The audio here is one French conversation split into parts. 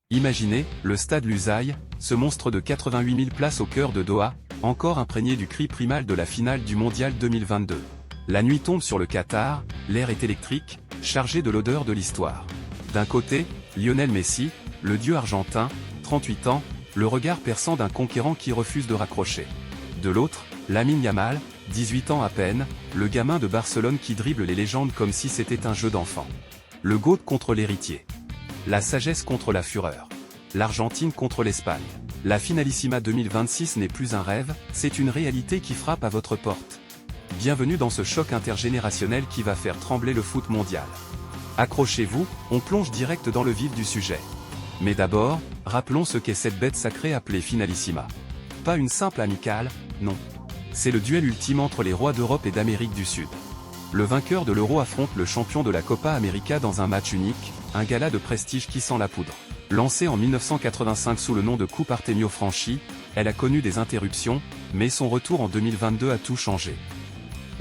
Imaginez, le stade Lusail, ce monstre de 88 000 places au cœur de Doha, encore imprégné du cri primal de la finale du Mondial 2022. La nuit tombe sur le Qatar, l'air est électrique, chargé de l'odeur de l'histoire. D'un côté, Lionel Messi, le dieu argentin, 38 ans, le regard perçant d'un conquérant qui refuse de raccrocher. De l'autre, Lamine Yamal, 18 ans à peine, le gamin de Barcelone qui dribble les légendes comme si c'était un jeu d'enfant. Le GOAT contre l'héritier. La sagesse contre la fureur. L'Argentine contre l'Espagne. La Finalissima 2026 n'est plus un rêve, c'est une réalité qui frappe à votre porte. Bienvenue dans ce choc intergénérationnel qui va faire trembler le foot mondial. Accrochez-vous, on plonge direct dans le vif du sujet. Mais d'abord, rappelons ce qu'est cette bête sacrée appelée Finalissima. Pas une simple amicale, non. C'est le duel ultime entre les rois d'Europe et d'Amérique du Sud. Le vainqueur de l'Euro affronte le champion de la Copa América dans un match unique, un gala de prestige qui sent la poudre. Lancée en 1985 sous le nom de Coupe Artemio Franchi, elle a connu des interruptions, mais son retour en 2022 a tout changé.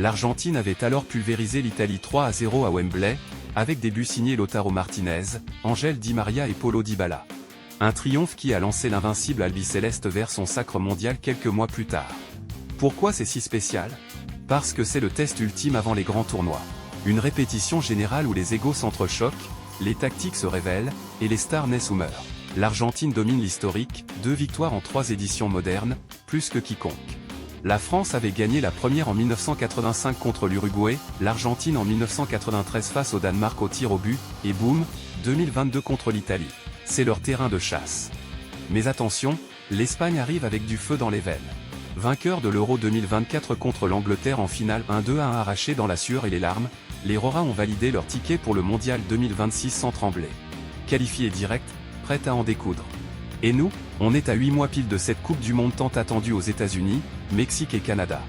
L'Argentine avait alors pulvérisé l'Italie 3-0 à Wembley, avec des buts signés Lautaro Martinez, Ángel Di María et Paulo Dybala. Un triomphe qui a lancé l'invincible albiceleste vers son sacre mondial quelques mois plus tard. Pourquoi c'est si spécial ? Parce que c'est le test ultime avant les grands tournois. Une répétition générale où les égos s'entrechoquent, les tactiques se révèlent, et les stars naissent ou meurent. L'Argentine domine l'historique, 2 victoires en 3 éditions modernes, plus que quiconque. La France avait gagné la première en 1985 contre l'Uruguay, l'Argentine en 1993 face au Danemark au tir au but, et boum, 2022 contre l'Italie. C'est leur terrain de chasse. Mais attention, l'Espagne arrive avec du feu dans les veines. Vainqueur de l'Euro 2024 contre l'Angleterre en finale 1-2 à 1 arraché dans la sueur et les larmes, les Roras ont validé leur ticket pour le Mondial 2026 sans trembler. Qualifiés direct, prêts à en découdre. Et nous, on est à 8 mois pile de cette Coupe du Monde tant attendue aux États-Unis, Mexique et Canada.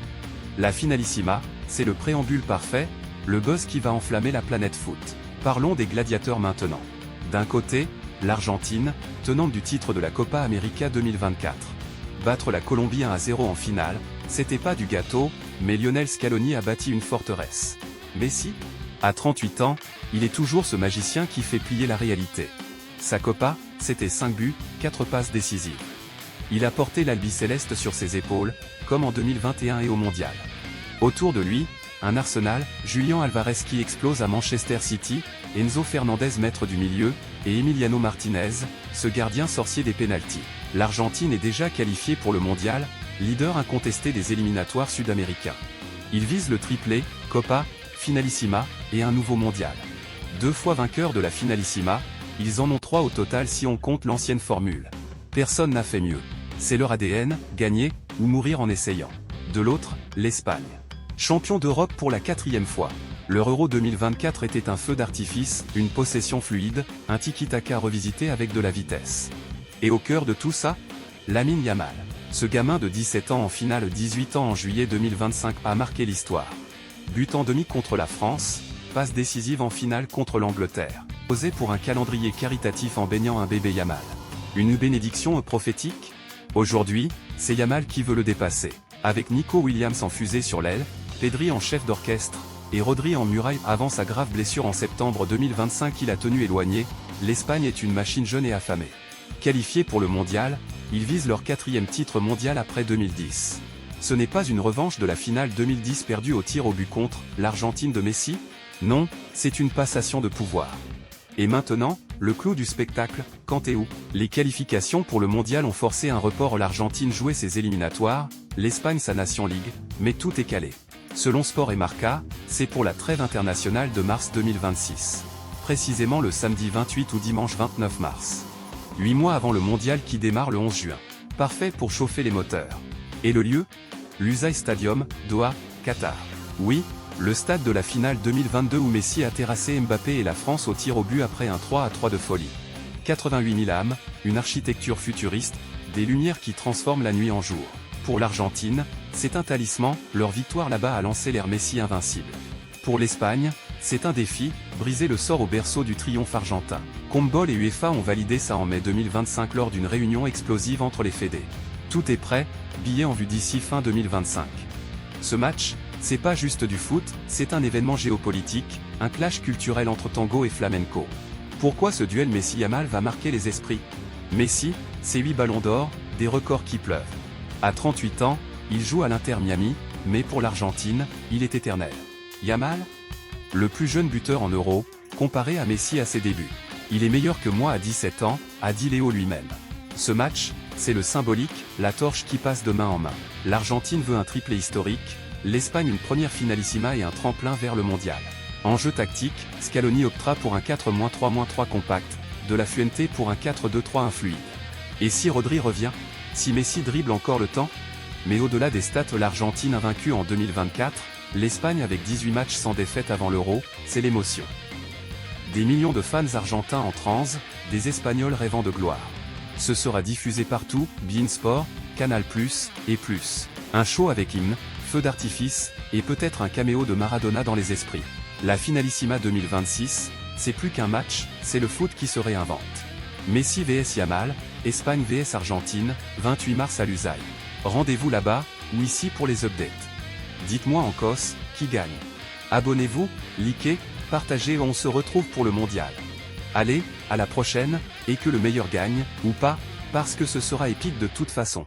La Finalissima, c'est le préambule parfait, le buzz qui va enflammer la planète foot. Parlons des gladiateurs maintenant. D'un côté, l'Argentine, tenante du titre de la Copa América 2024. Battre la Colombie 1-0 en finale, c'était pas du gâteau, mais Lionel Scaloni a bâti une forteresse. Messi ? À 38 ans, il est toujours ce magicien qui fait plier la réalité. Sa Copa, c'était 5 buts, 4 passes décisives. Il a porté l'albicéleste sur ses épaules, comme en 2021 et au Mondial. Autour de lui, un Arsenal, Julián Alvarez qui explose à Manchester City, Enzo Fernandez maître du milieu, et Emiliano Martinez, ce gardien sorcier des pénaltys. L'Argentine est déjà qualifiée pour le Mondial, leader incontesté des éliminatoires sud-américains. Il vise le triplé, Copa, Finalissima, et un nouveau Mondial. 2 fois vainqueurs de la Finalissima, ils en ont 3 au total si on compte l'ancienne formule. Personne n'a fait mieux. C'est leur ADN, gagner, ou mourir en essayant. De l'autre, l'Espagne. Champion d'Europe pour la 4e fois. Leur Euro 2024 était un feu d'artifice, une possession fluide, un tiki-taka revisité avec de la vitesse. Et au cœur de tout ça, Lamine Yamal. Ce gamin de 17 ans en finale 18 ans en juillet 2025 a marqué l'histoire. But en demi contre la France, passe décisive en finale contre l'Angleterre. Posé pour un calendrier caritatif en baignant un bébé Yamal. Une bénédiction prophétique ? Aujourd'hui, c'est Yamal qui veut le dépasser. Avec Nico Williams en fusée sur l'aile, Pedri en chef d'orchestre, et Rodri en muraille avant sa grave blessure en septembre 2025 qu'il a tenu éloigné, l'Espagne est une machine jeune et affamée. Qualifiés pour le Mondial, ils visent leur 4e titre mondial après 2010. Ce n'est pas une revanche de la finale 2010 perdue au tir au but contre l'Argentine de Messi ? Non, c'est une passation de pouvoir. Et maintenant, le clou du spectacle, quand et où ? Les qualifications pour le Mondial ont forcé un report. L'Argentine jouait ses éliminatoires, l'Espagne sa Nation League, mais tout est calé. Selon Sport et Marca, c'est pour la trêve internationale de mars 2026. Précisément le samedi 28 ou dimanche 29 mars. 8 mois avant le Mondial qui démarre le 11 juin. Parfait pour chauffer les moteurs. Et le lieu ? Lusail Stadium, Doha, Qatar. Oui, le stade de la finale 2022 où Messi a terrassé Mbappé et la France au tir au but après un 3-3 de folie. 88 000 âmes, une architecture futuriste, des lumières qui transforment la nuit en jour. Pour l'Argentine, c'est un talisman, leur victoire là-bas a lancé l'ère Messi invincible. Pour l'Espagne, c'est un défi, briser le sort au berceau du triomphe argentin. Conmebol et UEFA ont validé ça en mai 2025 lors d'une réunion explosive entre les fédés. Tout est prêt, billets en vue d'ici fin 2025. Ce match, c'est pas juste du foot, c'est un événement géopolitique, un clash culturel entre tango et flamenco. Pourquoi ce duel Messi-Yamal va marquer les esprits ? Messi, c'est 8 ballons d'or, des records qui pleuvent. À 38 ans, il joue à l'Inter Miami, mais pour l'Argentine, il est éternel. Yamal? Le plus jeune buteur en Euro, comparé à Messi à ses débuts. Il est meilleur que moi à 17 ans, a dit Léo lui-même. Ce match, c'est le symbolique, la torche qui passe de main en main. L'Argentine veut un triplé historique, l'Espagne une première finalissima et un tremplin vers le mondial. En jeu tactique, Scaloni optera pour un 4-3-3 compact, De La Fuente pour un 4-2-3-1 fluide. Et si Rodri revient? Si Messi dribble encore le temps? Mais au-delà des stats, l'Argentine invaincue en 2024, l'Espagne avec 18 matchs sans défaite avant l'Euro, c'est l'émotion. Des millions de fans argentins en transe, des Espagnols rêvant de gloire. Ce sera diffusé partout, beIN Sport, Canal+, et plus. Un show avec hymne, feu d'artifice, et peut-être un caméo de Maradona dans les esprits. La Finalissima 2026, c'est plus qu'un match, c'est le foot qui se réinvente. Messi vs Yamal, Espagne vs Argentine, 28 mars à Lusail. Rendez-vous là-bas, ou ici pour les updates. Dites-moi en Cosse, qui gagne? Abonnez-vous, likez, partagez, on se retrouve pour le mondial. Allez, à la prochaine, et que le meilleur gagne, ou pas, parce que ce sera épique de toute façon.